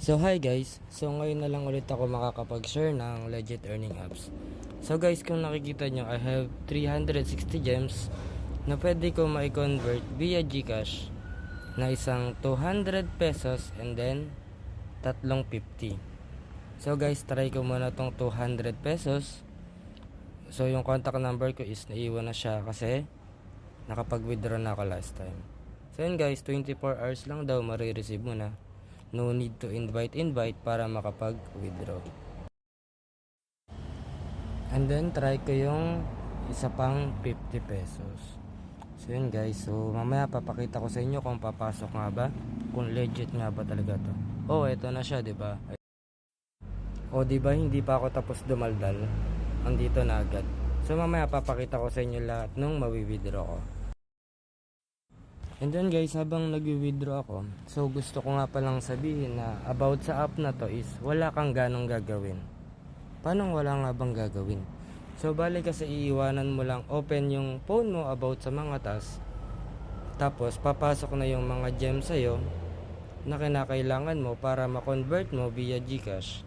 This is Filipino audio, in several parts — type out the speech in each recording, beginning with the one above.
So hi guys, so ngayon na lang ulit ako makakapag-share ng legit earning apps. So guys, kung nakikita nyo, I have 360 gems na pwede ko ma-convert via GCash na isang 200 pesos and then tatlong 50. So guys, try ko muna tong 200 pesos. So yung contact number ko is naiwan na siya kasi nakapag-withdraw na ako last time. So yun guys, 24 hours lang daw marireceive mo na. No need to invite para makapag-withdraw. And then try ko yung isa pang 50 pesos. So yun guys, so mamaya papakita ko sa inyo kung papasok nga ba, kung legit nga ba talaga to. Oh, eto na siya, 'di ba? Oh, 'di ba hindi pa ako tapos dumaldal. Andito na agad. So mamaya papakita ko sa inyo lahat nung mawi-withdraw ko. And then guys, habang nag-withdraw ako, so gusto ko nga palang sabihin na about sa app na to is wala kang ganong gagawin. Paano wala nga bang gagawin? So bali kasi iiwanan mo lang open yung phone mo about sa mga task. Tapos papasok na yung mga gems sa'yo na kinakailangan mo para ma-convert mo via GCash.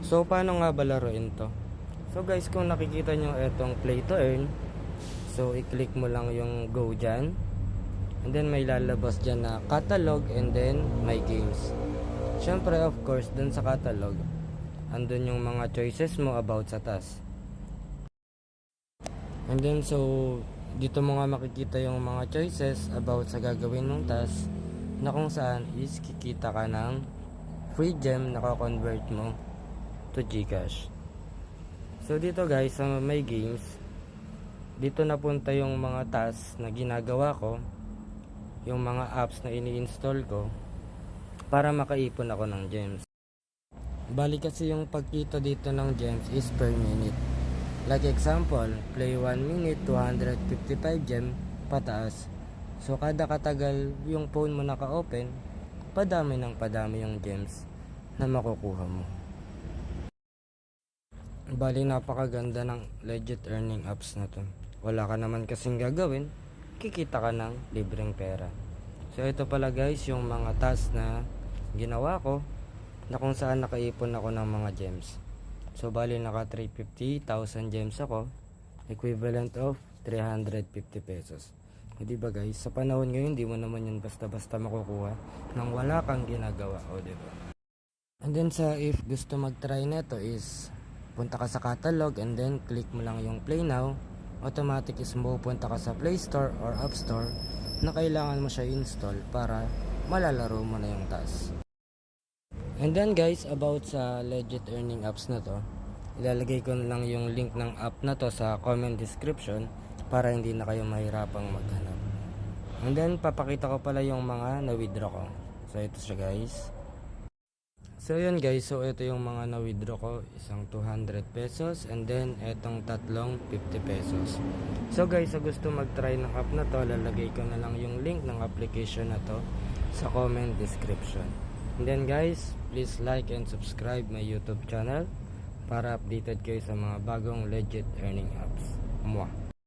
So paano nga ba laruin to? So guys, kung nakikita nyo etong play to earn, so i-click mo lang yung go dyan. And then may lalabas dyan na catalog and then my games. Syempre of course dun sa catalog andun yung mga choices mo about sa task. And then so dito mo nga makikita yung mga choices about sa gagawin mong task na kung saan is kikita ka ng free gem na convert mo to GCash. So dito guys sa my games, dito napunta yung mga tasks na ginagawa ko, yung mga apps na ini-install ko para makaipon ako ng gems. Bali kasi yung pagkita dito ng gems is per minute. Like example, play 1 minute 255 gem pataas. So kada katagal yung phone mo naka-open, padami ng padami yung gems na makukuha mo. Bali napakaganda ng legit earning apps na to. Wala ka naman kasing gagawin, kikita ka ng libreng pera. So ito pala guys yung mga tasks na ginawa ko na kung saan nakaipon ako ng mga gems. So bali naka 350,000 gems ako, equivalent of 350 pesos. O diba guys, sa panahon ngayon di mo naman yun basta-basta makukuha nang wala kang ginagawa, o diba? And then sa if gusto mag-try neto is punta ka sa catalog and then click mo lang yung play now. Automatic is pupunta ka sa Play Store or App Store na kailangan mo siya install para malalaro mo na yung task. And then guys, about sa legit earning apps na to, ilalagay ko na lang yung link ng app na to sa comment description para hindi na kayo mahirapang maghanap. And then papakita ko pala yung mga na-withdraw ko. So ito siya guys. So yun guys, so ito yung mga na-withdraw ko, isang 200 pesos and then etong tatlong 50 pesos. So guys, sa gusto mag-try ng app na to, lalagay ko na lang yung link ng application na to sa comment description. And then guys, please like and subscribe my YouTube channel para updated kayo sa mga bagong legit earning apps. Mwah!